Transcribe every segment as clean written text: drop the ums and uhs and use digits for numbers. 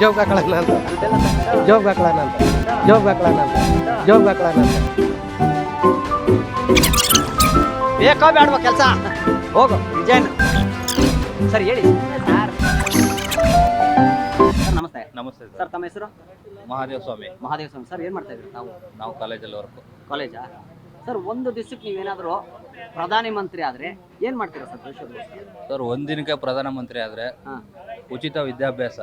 ಜೋಬ್ ಹಾಕೊಳ್ಳೋಣ ಅಂತ ಜೋಬ್ ಹಾಕೊಳ್ಳೋಣ ಅಂತ ಜೋಬ್ ಹಾಕೊಳ್ಳೋಣ ಅಂತ ಜೋಬ್ ಹಾಕೊಳ್ಳೋಣ ಅಂತ ಬೇಕೋ ಬೇಡವಾ ಕೆಲಸ ಹೋಗು ವಿಜಯನ್ ಸರ್ ಹೇಳಿ ಸರ್. ನಮಸ್ತೆ. ನಮಸ್ತೆ ಸರ್ ತಮ್ಮ ಹೆಸರು? ಮಹಾದೇವ ಸ್ವಾಮಿ. ಮಹಾದೇವ ಸ್ವಾಮಿ. ಸರ್ ಏನು ಮಾಡ್ತಾ ಇದ್ರಿ ನಾವು ಕಾಲೇಜಲ್ಲಿ ವರ್ಕ್. ಕಾಲೇಜಾ ಸರ್? ಒಂದು ದಿವಸಕ್ಕೆ ನೀವೇನಾದರೂ ಪ್ರಧಾನಿ ಮಂತ್ರಿ ಆದರೆ ಏನು ಮಾಡ್ತೀರಾ ಸರ್ ದೇಶದ? ಸರ್ ಒಂದಿನಕ್ಕೆ ಪ್ರಧಾನಮಂತ್ರಿ ಆದ್ರೆ ಉಚಿತ ವಿದ್ಯಾಭ್ಯಾಸ,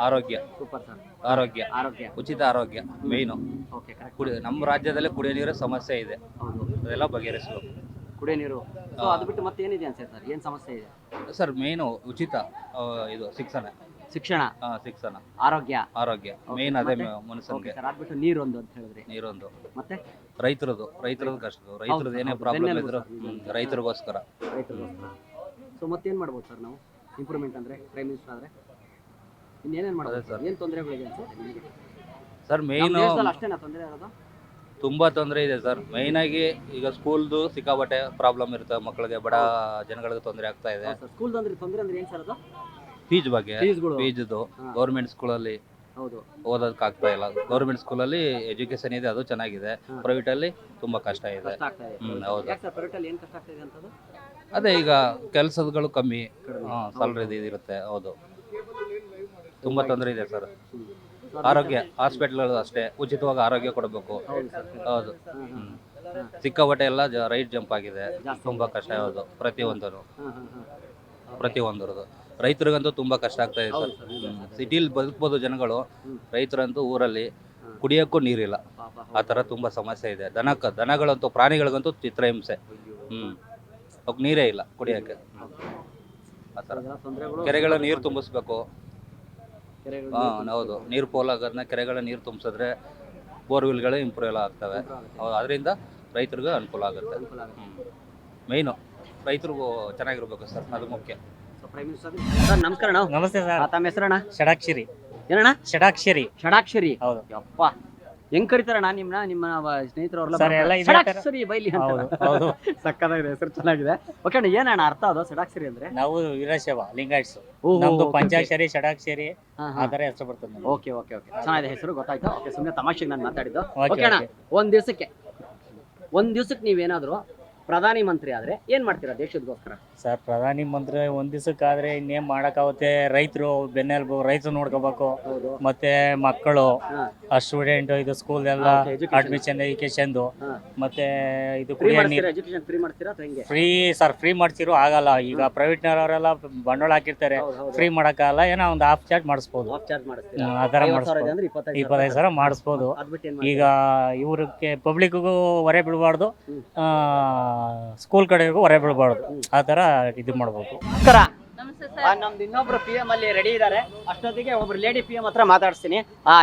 ಆರೋಗ್ಯ, ಸೂಪರ್ ಸರ್. ಆರೋಗ್ಯ ಆರೋಗ್ಯ, ಉಚಿತ ಆರೋಗ್ಯ ಮೇಯ್ನು. Okay correct. ನಮ್ಮ ರಾಜ್ಯದಲ್ಲಿ ಕುಡಿಯೋ ನೀರು ಸಮಸ್ಯೆ ಇದೆ, ಹೌದು, ಅದೆಲ್ಲ ಬಗೆಹರಿಸಬೇಕು. ಕುಡಿಯೋ ನೀರು. ಸೊ ಅದು ಬಿಟ್ಟು ಮತ್ತೆ ಏನಿದೆ ಅನ್ಸುತ್ತೆ ಸರ್? ಏನು ಸಮಸ್ಯೆ ಇದೆ ಸರ್? ಮೇಯ್ನು ಉಚಿತ ಇದು ಶಿಕ್ಷಣ, ಶಿಕ್ಷಣ, ಶಿಕ್ಷಣ, ಆರೋಗ್ಯ, ಆರೋಗ್ಯ ಮೇಯ್ನ್ ಅದೇ ಮನುಷ್ಯನಿಗೆ. ಸರ್ ಅದ್ಬಿಟ್ಟು ನೀರೊಂದು ಅಂತ ಹೇಳಿದ್ರಿ. ನೀರೊಂದು. ಮತ್ತೆ ರೈತರದು ಕಷ್ಟ, ರೈತರದ್ದು ಏನೇ ಪ್ರಾಬ್ಲಮ್ ಇದ್ರು ರೈತರಿಗೋಸ್ಕರ. ರೈತರಿಗೋಸ್ಕರ. ಸೊ ಮತ್ತೇನು ಮಾಡ್ಬೋದು ಸರ್ ನಾವು ಇಂಪ್ರೂವ್ಮೆಂಟ್ ಅಂದರೆ ಪ್ರೈಮ್ ಮಿನಿಸ್ಟರ್ ಆದರೆ ಇನ್ನೇನೇನು ಮಾಡ್ಬೋದು ಸರ್? ಏನು ತೊಂದರೆಗಳಿದೆ ಸರ್ ನಿಮಗೆ? ಸರ್ ಮೇಯ್ನು ಅಷ್ಟೇನಾ ತೊಂದರೆ ಇರೋದು? ತುಂಬಾ ತೊಂದರೆ ಇದೆ ಸರ್. ಮೈನ್ ಆಗಿ ಈಗ ಸ್ಕೂಲ್ದು ಸಿಕ್ಕಾಬಟ್ಟೆ ಪ್ರಾಬ್ಲಮ್ ಇರುತ್ತೆ, ಮಕ್ಕಳಿಗೆ ಬಡ ಜನಗಳಿಗೆ ತೊಂದರೆ ಆಗ್ತಾ ಇದೆ. ಸ್ಕೂಲ್ ಅಂದ್ರೆ ತೊಂದರೆ ಅಂದ್ರೆ ಏನು ಸರ್ ಅದು? ಫೀಸ್ ಬಗ್ಗೆ, ಫೀಸ್ಗಳು. ಫೀಸ್ದು ಗೌರ್ಮೆಂಟ್ ಸ್ಕೂಲಲ್ಲಿ ಹೌದು, ಓದೋದಕ್ಕೆ ಆಗ್ತಾ ಇಲ್ಲ. ಗೌರ್ಮೆಂಟ್ ಸ್ಕೂಲಲ್ಲಿ ಎಜುಕೇಶನ್ ಇದೆ, ಅದು ಚೆನ್ನಾಗಿದೆ. ಪ್ರೈವೇಟ್ ಅಲ್ಲಿ ತುಂಬಾ ಕಷ್ಟ ಇದೆ. ಕಷ್ಟ ಆಗ್ತಾ ಇದೆ. ಹೌದು. ಯಾಕೆ ಸರ್ ಪ್ರೈವೇಟ್ ಅಲ್ಲಿ ಏನು ಕಷ್ಟ ಆಗ್ತಾ ಇದೆ ಅಂತದ್ದು? ಅದೇ ಈಗ ಕೆಲಸಗಳು ಕಮ್ಮಿ, ಸ್ಯಾಲರಿ ಇರುತ್ತೆ. ಹೌದು, ತುಂಬಾ ತೊಂದರೆ ಇದೆ ಸರ್. ಆರೋಗ್ಯ ಹಾಸ್ಪಿಟಲ್ಗಳು ಅಷ್ಟೇ, ಉಚಿತವಾಗಿ ಆರೋಗ್ಯ ಕೊಡಬೇಕು. ಹೌದು, ಸಿಕ್ಕಾಪಟ್ಟೆ ಎಲ್ಲ ರೈಟ್ ಜಂಪ್ ಆಗಿದೆ, ತುಂಬಾ ಕಷ್ಟ. ಹೌದು, ಪ್ರತಿಯೊಂದರದು ರೈತರಿಗಂತೂ ತುಂಬಾ ಕಷ್ಟ ಆಗ್ತಾ ಇದೆ ಸರ್. ಸಿಟಿಲಿ ಬದುಕ್ಬೋದು ಜನಗಳು, ರೈತರಂತೂ ಊರಲ್ಲಿ ಕುಡಿಯೋಕ್ಕೂ ನೀರಿಲ್ಲ. ಆ ಥರ ತುಂಬಾ ಸಮಸ್ಯೆ ಇದೆ. ದನಗಳಂತೂ, ಪ್ರಾಣಿಗಳಿಗಂತೂ ಚಿತ್ರಹಿಂಸೆ. ಅವಕ್ಕೆ ನೀರೇ ಇಲ್ಲ ಕುಡಿಯೋಕ್ಕೆ. ಆ ಥರ ಕೆರೆಗಳ ನೀರು ತುಂಬಿಸ್ಬೇಕು. ಹೌದು, ನೀರು ಪೋಲಾಗೋದನ್ನ ಕೆರೆಗಳ ನೀರು ತುಂಬಿಸಿದ್ರೆ ಬೋರ್ವೆಲ್ಗಳು ಇಂಪ್ರೂವ್ ಆಗ್ತವೆ. ಅದರಿಂದ ರೈತರಿಗೂ ಅನುಕೂಲ ಆಗುತ್ತೆ. ಮೇಯ್ನು ರೈತರಿಗೂ ಚೆನ್ನಾಗಿರ್ಬೇಕು ಸರ್, ಅದು ಮುಖ್ಯ. ಸರ್ ನಮಸ್ಕಾರ. ನಮಸ್ತೆ ಸರ್. ತಮ್ಮ ಹೆಸರಣ್ಣ? ಷಡಾಕ್ಷರಿ. ಏನಣ್ಣ? ಷಡಾಕ್ಷರಿ. ಷಡಾಕ್ಷರಿ. ಹೌದು. ಯಪ್ಪ, ಹೆಂಗ್ ಕರಿತಾರಣ್ಣ ನಿಮ್ಮ ಸ್ನೇಹಿತರವ್ರಲ್ಲ? ಸರ್ ಎಲ್ಲ ಷಡಾಕ್ಷರಿ ಬೈಲಿ ಅಂತ. ಹೌದು. ಸಕ್ಕದಾಗಿದೆ ಹೆಸರು, ಚೆನ್ನಾಗಿದೆ. ಓಕೆ ಅಣ್ಣ, ಏನಣ್ಣ ಅರ್ಥ ಅದು ಷಡಾಕ್ಷರಿ ಅಂದ್ರೆ? ನಾವು ವೀರಶೈವ ಲಿಂಗಾಯಟ್ಸ್, ನಮ್ದು ಪಂಚಾಕ್ಷರಿ ಷಡಾಕ್ಷರಿ ಆ ತರ ಹೆಸರು ಬರ್ತದೆ. ಓಕೆ ಓಕೆ ಓಕೆ, ಚೆನ್ನಾಗಿದೆ ಹೆಸರು, ಗೊತ್ತಾಯ್ತು. ಓಕೆ, ಸುಮ್ಮನೆ ತಮಾಷೆಗೆ ನಾನು ಮಾತಾಡಿದ್ದು. ಓಕೆ ಓಕೆ ಅಣ್ಣ, ಒಂದ್ ದಿವಸಕ್ಕೆ ನೀವೇನಾದ್ರು ಪ್ರಧಾನಿ ಮಂತ್ರಿ ಆದ್ರೆ ಏನ್ ಮಾಡ್ತೀರಾ ದೇಶದಗೋಸ್ಕರ? ಸರ್ ಪ್ರಧಾನಿ ಮಂತ್ರಿ ಒಂದ್ ದಿವಸಕ್ಕಾದ್ರೆ ಇನ್ನೇನ್ ಮಾಡಕ್ಕಾಗುತ್ತೆ? ರೈತರು ಬೆನ್ನೆಲುಬು, ರೈತರು ನೋಡ್ಕೋಬೇಕು. ಮತ್ತೆ ಮಕ್ಕಳು, ಸ್ಟೂಡೆಂಟ್, ಇದು ಸ್ಕೂಲ್ ಎಲ್ಲ ಅಡ್ಮಿಷನ್, ಎಜುಕೇಶನ್, ಮತ್ತೆ ಇದು ಎಜುಕೇಶನ್ ಫ್ರೀ ಮಾಡ್ತೀರಾ? ಫ್ರೀ ಸರ್, ಫ್ರೀ ಮಾಡ್ತಿರೋ ಆಗಲ್ಲ. ಈಗ ಪ್ರೈವೇಟ್ ನವರೆಲ್ಲ ಬಂಡವಾಳ ಹಾಕಿರ್ತಾರೆ, ಫ್ರೀ ಮಾಡಕ್ಕಾಗಲ್ಲ. ಏನೋ ಒಂದು ಹಾಫ್ ಚಾರ್ಜ್ ಮಾಡಿಸ್ಬೋದು, ಆ ತರ 25,000 ಮಾಡಿಸ್ಬೋದು. ಈಗ ಇವ್ರಿಗೆ ಪಬ್ಲಿಕ್ಗೂ ಹೊರೆ ಬೀಳಬಾರ್ದು, ಸ್ಕೂಲ್ ಕಡೆಗೂ ಹೊರೆ ಬೀಳಬಾರ್ದು, ಆ ತರ ಇದು ಮಾಡ್ಬೇಕು. ನಮ್ದು ಇನ್ನೊಬ್ರು PM ಅಲ್ಲಿ ರೆಡಿ ಇದಾರೆ. ಅಷ್ಟೊತ್ತಿಗೆ ಒಬ್ರು ಲೇಡಿ PM ಹತ್ರ ಮಾತಾಡ್ತೀನಿ.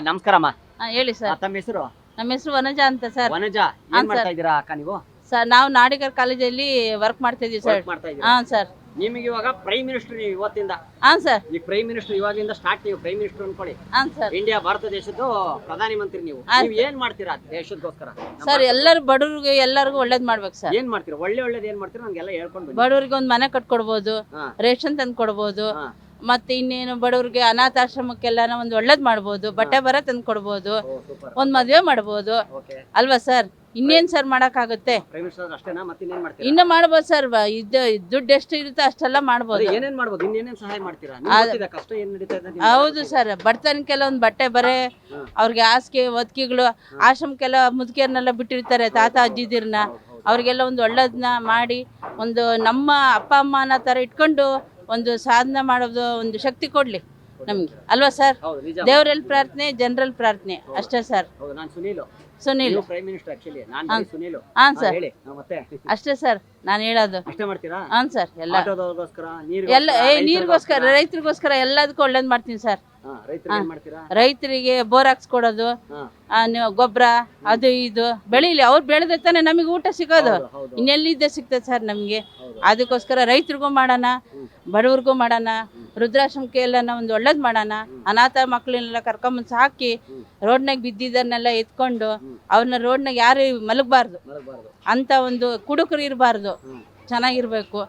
ನಮಸ್ಕಾರಮ್ಮ. ಹೇಳಿ ಸರ್. ತಮ್ಮ ಹೆಸರು? ನಮ್ಮ ಹೆಸರು ವನಜಾ ಅಂತ ಸರ್. ವನಜಾ, ಏನ್ ಮಾಡ್ತಾ ಇದ್ದೀರಾ ಅಕ್ಕ ನೀವು? ಸರ್ ನಾವು ನಾಡಿಗರ್ ಕಾಲೇಜಲ್ಲಿ ವರ್ಕ್ ಮಾಡ್ತಾ ಇದೀವಿ ಸರ್. ಹಾಂ ಸರ್. ನಿಮಗೆ ಇವಾಗ ಪ್ರೈಮ್ ಮಿನಿಸ್ಟರ್ ನೀವು ಇವತ್ತಿಂದ? ಹಾಂ ಸರ್. ಈಗ ಪ್ರೈಮ್ ಮಿನಿಸ್ಟರ್ ಇವಾಗಿಂದ ಸ್ಟಾರ್ಟ್, ನೀವು ಪ್ರೈಮ್ ಮಿನಿಸ್ಟರ್ ಅನ್ಕೊಳ್ಳಿ. ಹಾಂ ಸರ್. ಇಂಡಿಯಾ ಭಾರತ ದೇಶದ್ದು ಪ್ರಧಾನಿ ಮಂತ್ರಿ ನೀವು ಏನ್ ಮಾಡ್ತೀರಾ ದೇಶದಗೋಸ್ಕರ? ಸರ್ ಎಲ್ಲರೂ ಬಡವ್ರಿಗೆ ಎಲ್ಲರಿಗೂ ಒಳ್ಳೇದ್ ಮಾಡ್ಬೇಕು ಸರ್. ಏನ್ ಮಾಡ್ತೀರಾ? ಒಳ್ಳೇದ್ ಏನ್ ಮಾಡ್ತೀರಾ ನಂಗೆಲ್ಲ ಹೇಳ್ಕೊಂಡು. ಬಡವ್ರಿಗೆ ಒಂದ್ ಮನೆ ಕಟ್ಕೊಡ್ಬೋದು, ರೇಷನ್ ತಂದು ಕೊಡ್ಬೋದು, ಮತ್ತೆ ಇನ್ನೇನು ಬಡವ್ರಿಗೆ ಅನಾಥಾಶ್ರಮಕ್ಕೆಲ್ಲ ಒಂದು ಒಳ್ಳೇದ್ ಮಾಡ್ಬೋದು, ಬಟ್ಟೆ ಬರ ತಂದು ಕೊಡ್ಬೋದು, ಒಂದ್ ಮದ್ವೆ ಮಾಡ್ಬೋದು ಅಲ್ವಾ ಸರ್? ಇನ್ನೇನ್ ಸರ್ ಮಾಡಕ್ಕಾಗುತ್ತೆ? ಇನ್ನ ಮಾಡ್ಬೋದು ಸರ್. ದುಡ್ಡು ಎಷ್ಟು ಇರುತ್ತೆ ಅಷ್ಟೆಲ್ಲ ಮಾಡ್ಬೋದು. ಏನೇನ್ ಮಾಡ್ಬೋದು? ಇನ್ನೇನೇನ್ ಸಹಾಯ ಮಾಡ್ತೀರಾ? ಕಷ್ಟ ಏನ್ ನಡೀತಾ ಇದೆ? ಹೌದು ಸರ್, ಬಡತನಕ್ಕೆಲ್ಲ ಒಂದು ಬಟ್ಟೆ ಬರೆ, ಅವ್ರಿಗೆ ಹಾಸಿಗೆ ಒದ್ಕಿಗಳು, ಆಶ್ರಮಕ್ಕೆಲ್ಲ ಮುದುಕಿಯರ್ನೆಲ್ಲ ಬಿಟ್ಟಿರ್ತಾರೆ, ತಾತ ಅಜ್ಜಿದಿರ್ನ, ಅವ್ರಿಗೆಲ್ಲ ಒಂದು ಒಳ್ಳೇದನ್ನ ಮಾಡಿ, ಒಂದು ನಮ್ಮ ಅಪ್ಪ ಅಮ್ಮನ ತರ ಇಟ್ಕೊಂಡು ಒಂದು ಸಾಧನೆ ಮಾಡೋದು ಒಂದು ಶಕ್ತಿ ಕೊಡ್ಲಿ ನಮ್ಗೆ ಅಲ್ವಾ ಸರ್? ದೇವರಲ್ಲಿ ಪ್ರಾರ್ಥನೆ, ಜನರಲ್ಲಿ ಪ್ರಾರ್ಥನೆ ಅಷ್ಟೇ sir. Sunil prime minister actually ನಾನು ಸುನೀಲ್. ಹಾಂ ಸರ್, ಮತ್ತೆ ಅಷ್ಟೇ ಸರ್ ನಾನು ಹೇಳೋದು. ಅಷ್ಟೇ ಮಾಡ್ತೀರಾ? ಹಾಂ ಸರ್. ಎಲ್ಲ ನೀರಿಗೋಸ್ಕರ, ರೈತರಿಗೋಸ್ಕರ ಎಲ್ಲದಕ್ಕೂ ಒಳ್ಳೇದ್ ಮಾಡ್ತೀನಿ ಸರ್. ರೈತರಿಗೆ ಬೋರ್ ಹಾಕ್ಸ್ಕೊಡೋದು, ಗೊಬ್ಬರ, ಅದು ಇದು ಬೆಳೀಲಿ, ಅವ್ರು ಬೆಳೆದ ತಾನೆ ನಮಗೆ ಊಟ ಸಿಗೋದು. ಇನ್ನೆಲ್ಲಿದ್ದೆ ಸಿಗ್ತದೆ ಸರ್ ನಮಗೆ. ಅದಕ್ಕೋಸ್ಕರ ರೈತರಿಗೂ ಮಾಡೋಣ, ಬಡವ್ರಿಗೂ ಮಾಡೋಣ, ವೃದ್ಧಾಶ್ರಮಕ್ಕೆ ಎಲ್ಲ ಒಂದು ಒಳ್ಳೇದು ಮಾಡೋಣ, ಅನಾಥ ಮಕ್ಕಳನ್ನೆಲ್ಲ ಕರ್ಕೊಂಬಂದು ಸಾಕಿ ರೋಡ್ನಾಗ ಬಿದ್ದಿದ್ದನ್ನೆಲ್ಲ ಎತ್ಕೊಂಡು ಅವ್ರನ್ನ ರೋಡ್ನಾಗ ಯಾರು ಮಲಗಬಾರ್ದು ಅಂತ ಒಂದು ಕುಡುಕರು ಇರಬಾರ್ದು, ಚೆನ್ನಾಗಿರ್ಬೇಕು,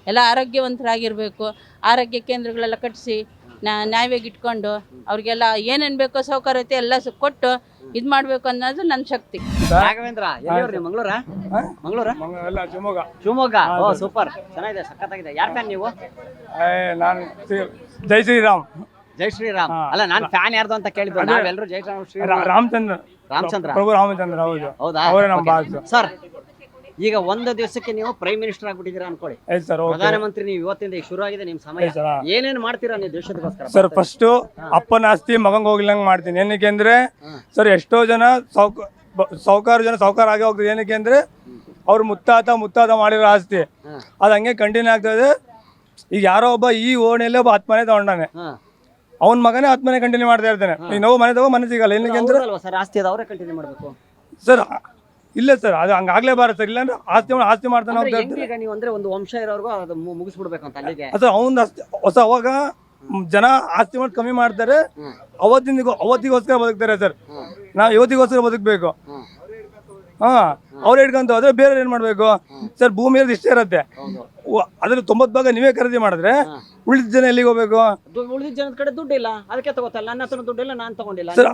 ಎಲ್ಲ ಆರೋಗ್ಯವಂತರಾಗಿರ್ಬೇಕು. ಆರೋಗ್ಯ ಕೇಂದ್ರಗಳೆಲ್ಲ ಕಟ್ಟಿಸಿ ನ್ಯಾಯವಾಗಿ ಇಟ್ಕೊಂಡು ಅವ್ರಿಗೆಲ್ಲ ಏನೇನು ಬೇಕೋ ಸೌಕರ್ಯತೆ ಎಲ್ಲ ಕೊಟ್ಟು ಇದು ಮಾಡಬೇಕು ಅನ್ನೋದು ನನ್ನ ಶಕ್ತಿ. ರಾಘವೇಂದ್ರ ಎಲ್ಲಿವ್ರಿ? ಮಂಗಳೂರಾ? ಮಂಗಳೂರಾ? ಶಿವಮೊಗ್ಗ. ಓ ಸೂಪರ್, ಚೆನ್ನಾಗಿದೆ, ಸಖತ್ತಾಗಿದೆ. ಯಾರ್ ಫ್ಯಾನ್ ನೀವು? ನಾನು ಜೈ ಶ್ರೀರಾಮ್. ಜೈ ಶ್ರೀರಾಮ್. ಅಲ್ಲ, ನಾನು ಫ್ಯಾನ್ ಯಾರ್ದು ಅಂತ ಕೇಳಿದ್ದು. ನಾವೆಲ್ಲರೂ ಜೈ ಶ್ರೀರಾಮ್. ರಾಮಚಂದ್ರ ಪ್ರಭು ರಾಮಚಂದ್ರ. ಹೌದು, ಹೌದಾ? ಅವರೇ ನಮ್ಮ ಬಾಸ್ ಸರ್, ಈಗ ಒಂದು ದಿವಸಕ್ಕೆ ನೀವು ಪ್ರೈಮ್ ಮಿನಿಸ್ಟರ್ ಆಗ್ಬಿಟ್ಟಿದ್ದೀರಾ ಅನ್ಕೊಳ್ಳಿ, ಪ್ರಧಾನಮಂತ್ರಿ ನೀವು ಇವತ್ತಿಂದ ಈಗ ಶುರು ಆಗಿದೆ ನಿಮ್ ಸಮಯ. ಏನೇನ್ ಮಾಡ್ತೀರಾ ನೀವು ದೇಶದಗೋಸ್ಕರ? ಸರ್, ಫಸ್ಟ್ ಅಪ್ಪನ ಆಸ್ತಿ ಮಗಂಗ್ ಹೋಗ್ಲಂಗ್ ಮಾಡ್ತೀನಿ. ಏನಕ್ಕೆ ಅಂದ್ರೆ ಸರ್, ಎಷ್ಟೋ ಜನ ಸಾವುಕಾರ ಆಗಿ ಹೋಗ್ತದೆ. ಏನಕ್ಕೆ ಅಂದ್ರೆ ಅವ್ರ ಮುತ್ತಾತ ಮಾಡಿರೋ ಆಸ್ತಿ ಅದು ಹಂಗೆ ಕಂಟಿನ್ಯೂ ಆಗ್ತದೆ. ಈಗ ಯಾರೋ ಒಬ್ಬ ಈ ಓಣಿಯಲ್ಲಿ ಒಬ್ಬ 10 ಮನೆ ತಗೊಂಡಾನೆ, ಅವ್ನ ಮಗನೇ 10 ಮನೆ ಕಂಟಿನ್ಯೂ ಮಾಡ್ತಾ ಇರ್ತಾನೆ. ಈಗ ನಾವು ಮನೆ ತಗೋ ಮನೆ ಸಿಗಲ್ಲ. ಏನಕ್ಕೆ ಅಂದ್ರೆ ಸರ್, ಆಸ್ತಿ ಅದ ಅವರೇ ಕಂಟಿನ್ಯೂ ಮಾಡ್ಬೇಕು ಸರ್. ಇಲ್ಲ ಸರ್, ಅದು ಹಂಗಾಗ್ಲೇಬಾರದು ಸರ್. ಇಲ್ಲಾಂದ್ರೆ ಆಸ್ತಿ ಮಾಡ್ತಾನೆ ಹೋಗ್ತಾ ಇರ್ತಾರೆ. ಈಗ ನೀವು ಅಂದ್ರೆ ಒಂದು ವಂಶ ಇರೋರ್ಗು ಅದು ಮುಗಿಸ್ಬಿಡ್ಬೇಕು ಅಂತ ಅಲ್ಲಿಗೆ. ಸರ್, ಅವ್ನ ಹೊಸ ಅವಾಗ ಜನ ಆಸ್ತಿ ಮಾಡಿ ಕಮ್ಮಿ ಮಾಡ್ತಾರೆ. ಅವತ್ತಿಗೋಸ್ಕರ ಬದುಕ್ತಾರೆ ಸರ್. ನಾವು ಇವತ್ತಿಗೋಸ್ಕರ ಬದುಕಬೇಕು. ಅವ್ರು ಹಿಡ್ಕೊಂತ ಹೋದ್ರೆ ಬೇರೆ ಏನ್ ಮಾಡ್ಬೇಕು ಸರ್? ಭೂಮಿ ಇರೋದು ಇಷ್ಟೇ ಇರುತ್ತೆ, ಅದ್ರ 90 ಭಾಗ ನೀವೇ ಖರೀದಿ ಮಾಡಿದ್ರೆ ಉಳಿದ ಜನ ಎಲ್ಲಿಗೆ ಹೋಗ್ಬೇಕು? ಉಳಿದ ಜನದ ಕಡೆ ದುಡ್ಡು ಇಲ್ಲ, ಅದಕ್ಕೆ ತಗೋತಲ್ಲ. ನನ್ನ ಹತ್ರ ದುಡ್ಡಿಲ್ಲ, ನಾನು ತಗೊಂಡಿಲ್ಲ ಸರ್.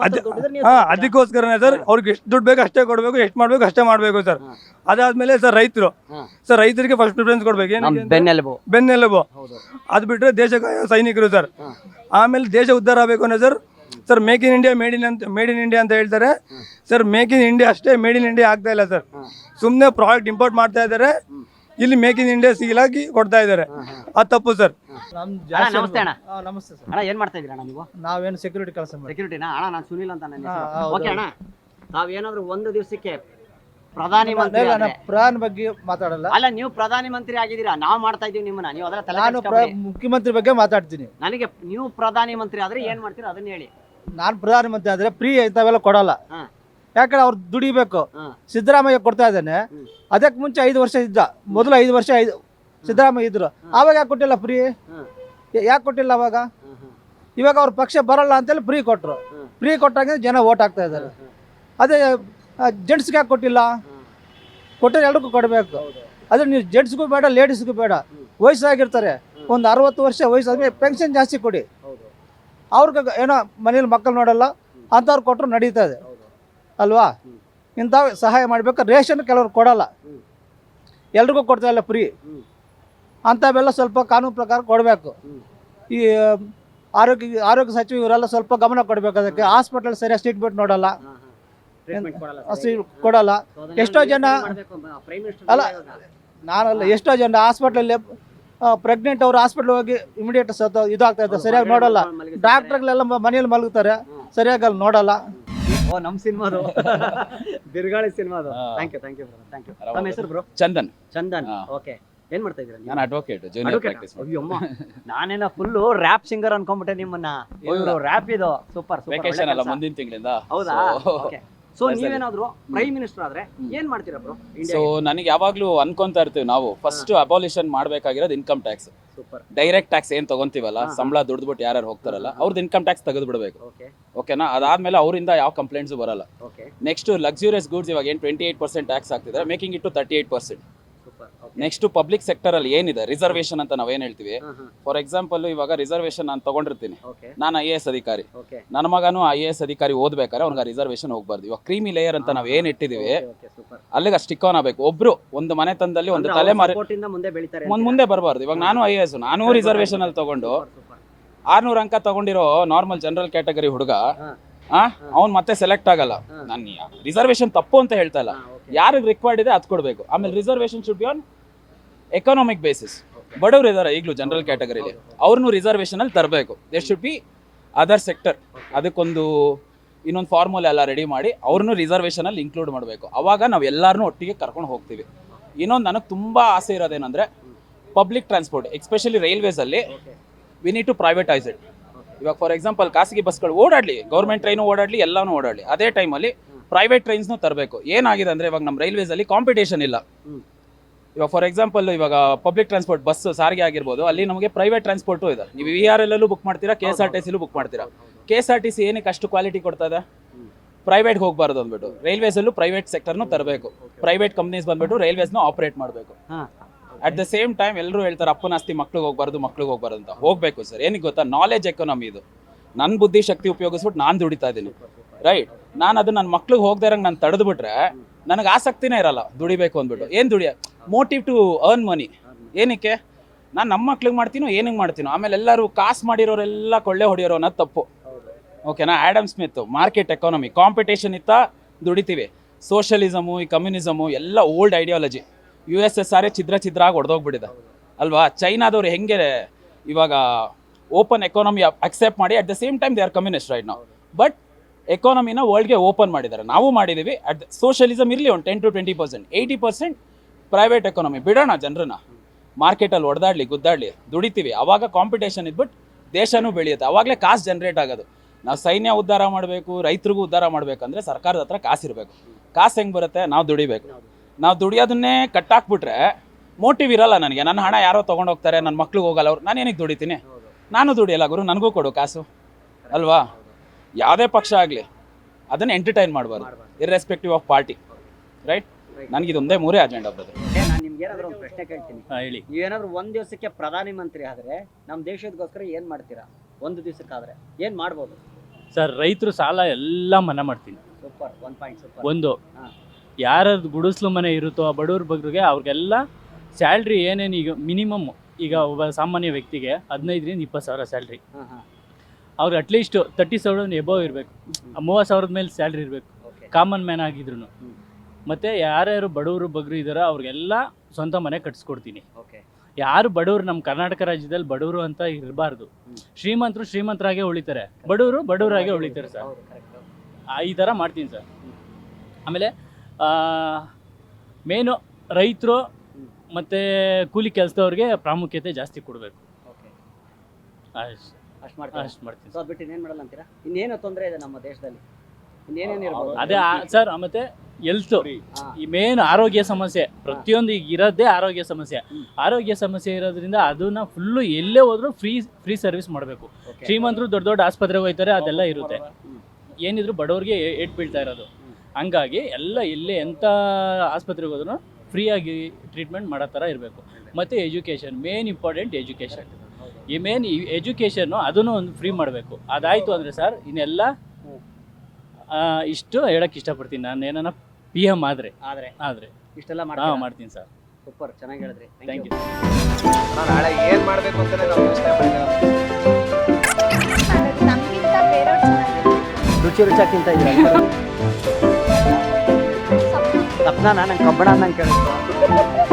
ಅದಕ್ಕೋಸ್ಕರನೇ ಸರ್, ಅವ್ರಿಗೆ ಎಷ್ಟು ದುಡ್ಡು ಬೇಕು ಅಷ್ಟೇ ಕೊಡ್ಬೇಕು, ಎಷ್ಟು ಮಾಡ್ಬೇಕು ಅಷ್ಟೇ ಮಾಡ್ಬೇಕು ಸರ್. ಅದಾದ್ಮೇಲೆ ಸರ್ ರೈತರು, ಸರ್ ರೈತರಿಗೆ ಫಸ್ಟ್ ಪ್ರಿಫರೆನ್ಸ್ ಕೊಡ್ಬೇಕು. ಬೆನ್ನೆಲುಬು. ಅದು ಬಿಟ್ರೆ ದೇಶ ಸೈನಿಕರು ಸರ್. ಆಮೇಲೆ ದೇಶ ಉದ್ಧಾರ ಆಗಬೇಕು ಅಂದ್ರೆ sir make in India, made in India ಅಂತ ಹೇಳ್ತಾರೆ ಸರ್. ಮೇಕ್ ಇನ್ ಇಂಡಿಯಾ ಅಷ್ಟೇ, ಮೇಡ್ ಇನ್ ಇಂಡಿಯಾ ಆಗ್ತಾ ಇಲ್ಲ ಸರ್. ಸುಮ್ಮನೆ ಪ್ರಾಡಕ್ಟ್ ಇಂಪೋರ್ಟ್ ಮಾಡ್ತಾ ಇದ್ದಾರೆ, ಇಲ್ಲಿ ಮೇಕ್ ಇನ್ ಇಂಡಿಯಾ ಸೀಲಾಗಿ ಕೊಡ್ತಾ ಇದ್ದಾರೆ. ಅದು ತಪ್ಪು ಸರ್. ನಮಸ್ತೆ ಅಣ್ಣ. ನಮಸ್ತೆ ಸರ್. ಅಣ್ಣ, ಏನ್ ಮಾಡ್ತಾ ಇದ್ದೀರಾ ಅಣ್ಣ ನೀವು? ನಾವೇನು ಸೆಕ್ಯೂರಿಟಿ ಕೆಲಸ ಮಾಡಿ. ಸೆಕ್ಯೂರಿಟಿನಾ? ಅಣ್ಣ, ನಾನು ಸುನಿಲ್ ಅಂತ ನನ್ನ ಹೆಸರು. ಓಕೆ ಅಣ್ಣ, ನಾವೇನಾದ್ರೂ ಒಂದು ದಿವಸಕ್ಕೆ ಪ್ರಧಾನಿ ಮಂತ್ರಿ ಪ್ರಾನ್ ಬಗ್ಗೆ ಮಾತಾಡಲ್ಲ. ಅಲ್ಲ, ನೀವು ಪ್ರಧಾನಿ ಮಂತ್ರಿ ಆಗಿದ್ದೀರಾ, ನಾವು ಮಾಡ್ತಾ ಇದೀವಿ ನಿಮ್ಮನ್ನ. ನೀವು ಅದರ ನಾನು ಮುಖ್ಯಮಂತ್ರಿ ಬಗ್ಗೆ ಮಾತಾಡ್ತೀನಿ. ನನಗೆ ನೀವು ಪ್ರಧಾನಿ ಮಂತ್ರಿ ಆದ್ರೆ ಏನ್ ಮಾಡ್ತೀರಾ ಅದನ್ನ ಹೇಳಿ. ನಾನು ಪ್ರಧಾನಮಂತ್ರಿ ಆದ್ರೆ ಫ್ರೀ ಇಂಥವೆಲ್ಲ ಕೊಡಲ್ಲ. ಯಾಕಂದ್ರೆ ಅವ್ರು ದುಡಿಬೇಕು. ಸಿದ್ದರಾಮಯ್ಯ ಕೊಡ್ತಾ ಇದ್ದಾನೆ. ಅದಕ್ಕೆ ಮುಂಚೆ 5 ವರ್ಷ ಇದ್ದ, ಮೊದಲು 5 ವರ್ಷ ಸಿದ್ದರಾಮಯ್ಯ ಇದ್ರು. ಆವಾಗ ಯಾಕೆ ಕೊಟ್ಟಿಲ್ಲ ಫ್ರೀ? ಯಾಕೆ ಕೊಟ್ಟಿಲ್ಲ ಅವಾಗ? ಇವಾಗ ಅವ್ರ ಪಕ್ಷ ಬರಲ್ಲ ಅಂತೇಳಿ ಫ್ರೀ ಕೊಟ್ಟರು. ಫ್ರೀ ಕೊಟ್ಟಾಗ ಜನ ಓಟ್ ಹಾಕ್ತಾ ಇದ್ದಾರೆ. ಅದೇ ಜೆಂಟ್ಸ್ಗೆ ಯಾಕೆ ಕೊಟ್ಟಿಲ್ಲ? ಕೊಟ್ಟರೆ ಎಲ್ರಿಗೂ ಕೊಡಬೇಕು. ಅದೇ ನೀವು ಜೆಂಟ್ಸ್ಗೂ ಬೇಡ, ಲೇಡೀಸ್ಗೂ ಬೇಡ. ವಯಸ್ಸಾಗಿರ್ತಾರೆ, ಒಂದು 60 ವರ್ಷ ವಯಸ್ಸಾದ್ಮೇಲೆ ಪೆನ್ಷನ್ ಜಾಸ್ತಿ ಕೊಡಿ. ಅವ್ರಿಗೆ ಏನೋ ಮನೇಲಿ ಮಕ್ಕಳು ನೋಡಲ್ಲ ಅಂಥವ್ರು ಕೊಟ್ಟರು ನಡೀತದೆ ಅಲ್ವಾ? ಇಂಥ ಸಹಾಯ ಮಾಡಬೇಕು. ರೇಷನ್ ಕೆಲವ್ರು ಕೊಡಲ್ಲ, ಎಲ್ರಿಗೂ ಕೊಡ್ತಾ ಇಲ್ಲ ಫ್ರೀ. ಅಂಥವೆಲ್ಲ ಸ್ವಲ್ಪ ಕಾನೂನು ಪ್ರಕಾರ ಕೊಡಬೇಕು. ಈ ಆರೋಗ್ಯ ಸಚಿವ ಇವರೆಲ್ಲ ಸ್ವಲ್ಪ ಗಮನ ಕೊಡಬೇಕು. ಅದಕ್ಕೆ ಹಾಸ್ಪಿಟಲ್ ಸರಿಯಾಗಿ ಟ್ರೀಟ್ಮೆಂಟ್ ನೋಡಲ್ಲ, ಕೊಡಲ್ಲ. ಎಷ್ಟೋ ಜನ ಅಲ್ಲ, ನಾನಲ್ಲ, ಎಷ್ಟೋ ಜನ ಹಾಸ್ಪಿಟಲ್ ಪ್ರೆಗ್ನೆಂಟ್ ಅವರು ಹಾಸ್ಪಿಟಲ್ ಹೋಗಿ ಇಮಿಡಿಯೇಟ್ ಇದಾಗ್ತಾ ಇದ್ದಾರೆ, ಸರಿಯಾಗಿ ನೋಡಲ್ಲ. ಡಾಕ್ಟರ್ಗಳೆಲ್ಲ ಮನೆಯಲ್ಲಿ ಮಲಗುತ್ತಾರೆ, ಸರಿಯಾಗಿ ಅಲ್ಲಿ ನೋಡಲ್ಲ. ಓ, ನಮ್ಮ ಸಿನಿಮಾದು ಬಿರುಗಾಳಿ ಸಿನಿಮಾದು. Thank you. ನಮ್ಮ ಹೆಸರು ಬ್ರೋ? ಚಂದನ್. ಓಕೆ, ಏನ್ ಮಾಡ್ತಾ ಇದ್ದೀರಾ? ನಾನು ಅಡ್ವೊಕೇಟ್, ಜೂನಿಯರ್ ಪ್ರಾಕ್ಟೀಸ್. ಅಯ್ಯಮ್ಮ, ನಾನೇನ ಫುಲ್ ರ್ಯಾಪ್ ಸಿಂಗರ್ ಅನ್ಕೊಂಡ್ಬಿಟ್ಟೆ ನಿಮ್ಮನ್ನ. ರ್ಯಾಪ್ ಇದು ಸೂಪರ್. ವೆಕೇಶನ್ ಅಲ್ಲ, ಮುಂದಿನ ತಿಂಗಳಿಂದ. ಹೌದಾ? ಓಕೆ. ಸೊ ನೀವೇನಾದ್ರು ಪ್ರೈಮ್ ಮಿನಿಸ್ಟರ್ ಆದ್ರೆ ಏನ್ ಮಾಡ್ತೀರಾ ಬ್ರೋ? ಸೊ ನನಗೆ ಯಾವಾಗ್ಲೂ ಅನ್ಕೊಂತಾ ಇರ್ತೀವಿ ನಾವು, ಫಸ್ಟ್ ಅಬಾಲಿಷನ್ ಮಾಡ್ಬೇಕಾಗಿರೋದು ಇನ್ಕಮ್ ಟ್ಯಾಕ್ಸ್. ಡೈರೆಕ್ಟ್ ಟ್ಯಾಕ್ಸ್ ಏನ್ ತಗೊಂತೀವಲ್ಲ, ಸಂಬಳ ದುಡ್ದ್ಬಿಟ್ಟು ಯಾರು ಹೋಗ್ತಾರಲ್ಲ, ಅವ್ರದ್ದು ಇನ್ಕಮ್ ಟ್ಯಾಕ್ಸ್ ತೆಗೆದು ಬಿಡಬೇಕು. ಓಕೆನಾ? ಅದಾದ್ಮೇಲೆ ಅವರಿಂದ ಯಾವ ಕಂಪ್ಲೇಂಟ್ಸ್ ಬರಲ್ಲ. ನೆಕ್ಸ್ಟ್ ಲಕ್ಸುರಿಯಸ್ ಗೂಡ್ಸ್ ಇವಾಗ ಏನ್ 28% ಟ್ಯಾಕ್ಸ್ ಆಗ್ತಿದ್ರೆ, making it to 38%. Next public sector ಅಲ್ಲಿ ಏನಿದೆ ರಿಸರ್ವೇಶನ್ ಅಂತ ನಾವೇನ್ ಹೇಳ್ತೀವಿ. ಫಾರ್ ಎಕ್ಸಾಂಪಲ್, ಇವಾಗ ರಿಸರ್ವೇಶನ್ ನಾನು ತಗೊಂಡಿರ್ತೀನಿ, ನಾನು IAS ಅಧಿಕಾರಿ, ನನ್ನ ಮಗನು IAS ಅಧಿಕಾರಿ ಓದ್ಬೇಕಾದ್ರೆ ಅವ್ನಿಗೆ ರಿಸರ್ವೇಶನ್ ಹೋಗ್ಬಾರ್ದು. ಇವಾಗ ಕ್ರೀಮಿ ಲೇಯರ್ ಅಂತ ನಾವ್ ಏನ್ ಇಟ್ಟಿದೀವಿ ಅಲ್ಲಿಗೆ ಸ್ಟಿಕ್ ಆನ್ ಆಗ್ಬೇಕು. ಒಬ್ರು ಒಂದು ಮನೆ ತಂದಲ್ಲಿ ಒಂದು ತಲೆಮಾರಿ ಮುಂದೆ ಬರಬಾರ್ದು. ಇವಾಗ ನಾನು IAS, ನಾನು ರಿಸರ್ವೇಶನ್ ಅಲ್ಲಿ ತಗೊಂಡು 600 ಅಂಕ ತಗೊಂಡಿರೋ ನಾರ್ಮಲ್ ಜನರಲ್ ಕ್ಯಾಟಗರಿ ಹುಡುಗ ಅವ್ನು ಮತ್ತೆ ಸೆಲೆಕ್ಟ್ ಆಗಲ್ಲ. ನಾನು ರಿಸರ್ವೇಶನ್ ತಪ್ಪು ಅಂತ ಹೇಳ್ತಾ ಇಲ್ಲ, ಯಾರಿಗೆ ರಿಕ್ವೈರ್ಡ್ ಇದೆ ಅದ್ ಕೊಡ್ಬೇಕು. ಆಮೇಲೆ reservation should be on economic basis. ಬಡವರು ಇದಾರೆ ಈಗಲೂ ಜನರಲ್ ಕ್ಯಾಟಗರಿಲಿ, ಅವ್ರನ್ನು ರಿಸರ್ವೇಶನ್ ಅಲ್ಲಿ ತರಬೇಕು. There should be other sector. ಅದಕ್ಕೊಂದು ಇನ್ನೊಂದು ಫಾರ್ಮುಲಾ ಎಲ್ಲ ರೆಡಿ ಮಾಡಿ ಅವ್ರನ್ನು ರಿಸರ್ವೇಶನ್ ಅಲ್ಲಿ ಇನ್ಕ್ಲೂಡ್ ಮಾಡಬೇಕು. ಅವಾಗ ನಾವು ಎಲ್ಲಾರನ್ನೂ ಒಟ್ಟಿಗೆ ಕರ್ಕೊಂಡು ಹೋಗ್ತೀವಿ. ಇನ್ನೊಂದು ನನಗೆ ತುಂಬಾ ಆಸೆ ಇರೋದೇನಂದ್ರೆ, ಪಬ್ಲಿಕ್ ಟ್ರಾನ್ಸ್ಪೋರ್ಟ್ ಎಸ್ಪೆಷಲಿ ರೈಲ್ವೇಸ್ ಅಲ್ಲಿ we need to privatise it. ಇವಾಗ ಫಾರ್ ಎಕ್ಸಾಂಪಲ್ ಖಾಸಗಿ ಬಸ್ಗಳು ಓಡಾಡ್ಲಿ, ಗೌರ್ಮೆಂಟ್ ಟ್ರೈನು ಓಡಾಡ್ಲಿ, ಎಲ್ಲಾನು ಓಡಾಡ್ಲಿ. ಅದೇ ಟೈಮಲ್ಲಿ ಪ್ರೈವೇಟ್ ಟ್ರೈನ್ಸ್ನು ತರಬೇಕು. ಏನಾಗಿದೆ ಅಂದ್ರೆ, ಇವಾಗ ನಮ್ಮ ರೈಲ್ವೇಸ್ ಅಲ್ಲಿ ಕಾಂಪಿಟೇಷನ್ ಇಲ್ಲ. ಇವಾಗ ಫಾರ್ ಎಕ್ಸಾಂಪಲ್, ಇವಾಗ ಪಬ್ಲಿಕ್ ಟ್ರಾನ್ಸ್ಪೋರ್ಟ್ ಬಸ್ ಸಾರಿಗೆ ಆಗಿರ್ಬೋದು, ಅಲ್ಲಿ ನಮಗೆ ಪ್ರೈವೇಟ್ ಟ್ರಾನ್ಸ್ಪೋರ್ಟು ಇದೆ. ನೀವು VRL ಅಲ್ಲೂ ಬುಕ್ ಮಾಡ್ತೀರಾ, KSRTC ಬುಕ್ ಮಾಡ್ತೀರಾ. KSRTC ಏನಕ್ಕೆ ಅಷ್ಟು ಕ್ವಾಲಿಟಿ ಕೊಡ್ತಾ ಇದೆ? ಪ್ರೈವೇಟ್ಗೆ ಹೋಗಬಾರ್ದು ಅಂದ್ಬಿಟ್ಟು ರೈಲ್ವೇಸಲ್ಲೂ ಪ್ರೈವೇಟ್ ಸೆಕ್ಟರ್ನು ತರಬೇಕು, ಪ್ರೈವೇಟ್ ಕಂಪ್ನೀಸ್ ಬಂದ್ಬಿಟ್ಟು ರೈಲ್ವೇಸ್ನ ಆಪರೇಟ್ ಮಾಡಬೇಕು. ಹಾ ಅಟ್ ದ ಸೇಮ್ ಟೈಮ್ ಎಲ್ಲರೂ ಹೇಳ್ತಾರೆ ಅಪ್ಪನ ಆಸ್ತಿ ಮಕ್ಳಿಗೆ ಹೋಗ್ಬಾರ್ದು ಅಂತ. ಹೋಗ್ಬೇಕು ಸರ್. ಏನಕ್ಕೆ ಗೊತ್ತಾ, ನಾಲೆಜ್ ಎಕಾನಮಿ ಇದು. ನನ್ನ ಬುದ್ಧಿ ಶಕ್ತಿ ಉಪಯೋಗಿಸ್ಬಿಟ್ಟು ನಾನು ದುಡಿತಾ ಇದ್ದೀನಿ, ರೈಟ್. ನಾನು ಅದು ನನ್ನ ಮಕ್ಳಿಗೆ ಹೋಗದೇ ಇರಂಗೆ ನಾನು ತಡೆದ್ಬಿಟ್ರೆ ನನಗೆ ಆಸಕ್ತಿನೇ ಇರಲ್ಲ ದುಡಿಬೇಕು ಅಂದ್ಬಿಟ್ಟು. ಏನು ದುಡಿಯ ಮೋಟಿವ್ ಟು ಅರ್ನ್ ಮನಿ. ಏನಕ್ಕೆ ನಾನು ನಮ್ಮ ಮಕ್ಳಿಗೆ ಮಾಡ್ತೀನೋ ಏನಕ್ಕೆ ಮಾಡ್ತೀನೋ, ಆಮೇಲೆ ಎಲ್ಲರೂ ಕಾಸು ಮಾಡಿರೋರೆಲ್ಲ ಕೊಳ್ಳೆ ಹೊಡೆಯೋರು ಅನ್ನೋದು ತಪ್ಪು. ಓಕೆನಾ. Adam Smith market economy, competition ಇತ್ತ ದುಡಿತೀವಿ. ಸೋಷಲಿಸಮು, ಈ ಕಮ್ಯುನಿಸಮು ಎಲ್ಲ ಓಲ್ಡ್ ಐಡಿಯಾಲಜಿ. USSR ಛಿದ್ರ ಆಗಿ ಹೊಡೆದೋಗ್ಬಿಟ್ಟಿದೆ ಅಲ್ವಾ. ಚೈನಾದವ್ರು ಹೆಂಗೆ ಇವಾಗ ಓಪನ್ ಎಕಾನಮಿ ಅಕ್ಸೆಪ್ಟ್ ಮಾಡಿ at the same time they are communist right ನಾವು. ಬಟ್ ಎಕಾನಮಿನ ವರ್ಲ್ಡ್ಗೆ ಓಪನ್ ಮಾಡಿದ್ದಾರೆ, ನಾವು ಮಾಡಿದ್ದೀವಿ. ಅಟ್ ಸೋಷಲಿಸಮ್ ಇರಲಿ ಒಂದು 10 to 20%, 80% ಪ್ರೈವೇಟ್ ಎಕಾನಮಿ ಬಿಡೋಣ. ಜನರನ್ನ ಮಾರ್ಕೆಟಲ್ಲಿ ಹೊಡೆದಾಡ್ಲಿ ಗುದ್ದಾಡ್ಲಿ, ದುಡಿತೀವಿ. ಅವಾಗ ಕಾಂಪಿಟೇಷನ್ ಇದ್ಬಿಟ್ಟು ದೇಶನೂ ಬೆಳೆಯುತ್ತೆ, ಅವಾಗಲೇ ಕಾಸು ಜನ್ರೇಟ್ ಆಗೋದು. ನಾವು ಸೈನ್ಯ ಉದ್ಧಾರ ಮಾಡಬೇಕು, ರೈತರಿಗೂ ಉದ್ಧಾರ ಮಾಡಬೇಕಂದ್ರೆ ಸರ್ಕಾರದ ಹತ್ರ ಕಾಸಿರಬೇಕು. ಕಾಸು ಹೆಂಗೆ ಬರುತ್ತೆ, ನಾವು ದುಡಿಬೇಕು. ನಾವು ದುಡಿಯೋದನ್ನೇ ಕಟ್ಟಾಕ್ಬಿಟ್ರೆ ಮೋಟಿವ್ ಇರಲ್ಲ ನನಗೆ. ನನ್ನ ಹಣ ಯಾರೋ ತೊಗೊಂಡೋಗ್ತಾರೆ, ನನ್ನ ಮಕ್ಳಿಗೆ ಹೋಗಲ್ಲ ಅವ್ರು, ನಾನು ಏನಕ್ಕೆ ದುಡಿತೀನಿ? ನಾನು ದುಡಿಯಲ್ಲ ಗುರು, ನನಗೂ ಕೊಡು ಕಾಸು ಅಲ್ವಾ. ಯಾವುದೇ ಪಕ್ಷ ಆಗಲಿ ಅದನ್ನು ಎಂಟರ್ಟೈನ್ ಮಾಡಬಾರ್ದು, ಇರ್ರೆಸ್ಪೆಕ್ಟಿವ್ ಆಫ್ ಪಾರ್ಟಿ, ರೈಟ್. ನನಗೆ ಇದೊಂದೇ 3 ಅಜೆಂಡಾ ಬರ್ತದೆ. ನಾನು ನಿಮ್ಗೆ ಏನಾದ್ರು ಒಂದು ಪ್ರಶ್ನೆ ಕೇಳ್ತೀನಿ. ಹೇಳಿ. ನೀವೇನಾದ್ರು ಒಂದ್ ದಿವಸಕ್ಕೆ ಪ್ರಧಾನಿ ಮಂತ್ರಿ ಆದ್ರೆ ನಮ್ಮ ದೇಶದಗೋಸ್ಕರ ಏನ್ ಮಾಡ್ತೀರಾ? ಒಂದು ದಿವಸಕ್ಕಾದ್ರೆ ಏನ್ ಮಾಡ್ಬೋದು? ಸರ್, ರೈತರು ಸಾಲ ಎಲ್ಲ ಮನ್ನಾ ಮಾಡ್ತೀನಿ. Super, 1 point super. ಒಂದು, ಹಾ. ಯಾರದ್ದು ಗುಡಿಸ್ಲು ಮನೆ ಇರುತ್ತೋ ಆ ಬಡವ್ರ ಬಗ್ಗರಿಗೆ ಅವ್ರಿಗೆಲ್ಲ ಸ್ಯಾಲ್ರಿ ಏನೇನು ಈಗ ಮಿನಿಮಮ್, ಈಗ ಒಬ್ಬ ಸಾಮಾನ್ಯ ವ್ಯಕ್ತಿಗೆ 15,000 20 ಸಾವಿರ ಸ್ಯಾಲ್ರಿ, ಹಾ ಹಾ ಅವ್ರಿಗೆ ಅಟ್ಲೀಸ್ಟ್ 30,000 ಎಬೋವ್ ಇರಬೇಕು, 30,000 ಮೇಲೆ ಸ್ಯಾಲ್ರಿ ಇರಬೇಕು, ಓಕೆ. ಕಾಮನ್ ಮ್ಯಾನ್ ಆಗಿದ್ರು. ಮತ್ತು ಯಾರ್ಯಾರು ಬಡವರು ಬಗ್ಗರು ಇದ್ದಾರೋ ಅವ್ರಿಗೆಲ್ಲ ಸ್ವಂತ ಮನೆ ಕಟ್ಸ್ಕೊಡ್ತೀನಿ. ಓಕೆ. ಯಾರು ಬಡವರು ನಮ್ಮ ಕರ್ನಾಟಕ ರಾಜ್ಯದಲ್ಲಿ ಬಡವರು ಅಂತ ಇರಬಾರ್ದು. ಶ್ರೀಮಂತರು ಶ್ರೀಮಂತರಾಗೆ ಉಳಿತಾರೆ, ಬಡವರು ಬಡವರಾಗೆ ಉಳಿತಾರೆ ಸರ್. ಹೌದು, ಕರೆಕ್ಟ್. ಈ ಥರ ಮಾಡ್ತೀನಿ ಸರ್. ಆಮೇಲೆ ಮೇನು ರೈತರು ಮತ್ತು ಕೂಲಿ ಕೆಲಸದವ್ರಿಗೆ ಪ್ರಾಮುಖ್ಯತೆ ಜಾಸ್ತಿ ಕೊಡಬೇಕು. ಓಕೆ. ಅಷ್ಟು ಅಷ್ಟು ಮಾಡ್ತೀರಾ? ಅಷ್ಟು ಮಾಡ್ತೀನಿ ಸೊ ಅದು ಬಿಟ್ಟು ಇನ್ನೇನು ಮಾಡಲ್ಲ ಅಂತೀರಾ? ಇನ್ನೇನು ತೊಂದರೆ ಇದೆ ನಮ್ಮ ದೇಶದಲ್ಲಿ? ಇನ್ನೇನೇನು ಇರ್ಬೋದು? ಅದೇ ಸರ್. ಮತ್ತು ಎಲ್ತು, ಹಾ. ಈ ಮೇನ್ ಆರೋಗ್ಯ ಸಮಸ್ಯೆ, ಪ್ರತಿಯೊಂದು ಈಗ ಇರೋದೇ ಆರೋಗ್ಯ ಸಮಸ್ಯೆ. ಆರೋಗ್ಯ ಸಮಸ್ಯೆ ಇರೋದ್ರಿಂದ ಅದನ್ನ ಫುಲ್ಲು ಎಲ್ಲೇ ಹೋದ್ರೂ ಫ್ರೀ ಸರ್ವಿಸ್ ಮಾಡಬೇಕು. ಓಕೆ. ಶ್ರೀಮಂತರು ದೊಡ್ಡ ಆಸ್ಪತ್ರೆಗೆ ಹೋಗ್ತಾರೆ, ಅದೆಲ್ಲ ಇರುತ್ತೆ. ಏನಿದ್ರು ಬಡವ್ರಿಗೆ ಏಟ್ ಬೀಳ್ತಾ ಇರೋದು. ಹಂಗಾಗಿ ಎಲ್ಲ ಎಲ್ಲೇ ಎಂಥ ಆಸ್ಪತ್ರೆಗೆ ಹೋದ್ರೂ ಫ್ರೀಯಾಗಿ ಟ್ರೀಟ್ಮೆಂಟ್ ಮಾಡೋ ಥರ ಇರಬೇಕು. ಮತ್ತು ಎಜುಕೇಷನ್, ಮೇನ್ ಇಂಪಾರ್ಟೆಂಟ್ ಎಜುಕೇಷನ್. ಈ ಮೇನ್ ಎಜುಕೇಷನ್ನು ಅದನ್ನು ಒಂದು ಫ್ರೀ ಮಾಡಬೇಕು. ಅದಾಯಿತು ಅಂದರೆ ಸರ್ ಇನ್ನೆಲ್ಲ ಇಷ್ಟು ಹೇಳಕ್ಕೆ ಇಷ್ಟಪಡ್ತೀನಿ. ನಾನು ಏನಾನ PM ಆದರೆ ಇಷ್ಟೆಲ್ಲ ಮಾಡ್ತೀನಿ ಸರ್. ಸೂಪರ್, ಚೆನ್ನಾಗಿ ಹೇಳಿದ್ರಿ. Thank you. ನಾಳೆ ಏನ್ ಮಾಡ್ಬೇಕು ಅಂತ ನಾವು ಯೋಚನೆ ಮಾಡಿದ್ದೇವೆ. ನಮ್ಗಿಂತ ಬೇರೆಯವ್ರು ಚೆನ್ನಾಗಿರ್ಬೇಕು. ರುಚಿಯಾಗಿ ತಿಂತಾ ಇದ್ದೀರಾ? ಸಪ್ನ ನಂಗೆ ಕಬ್ಬಣ ನಂಗೆ ಕೇಳಿಸ್ತು.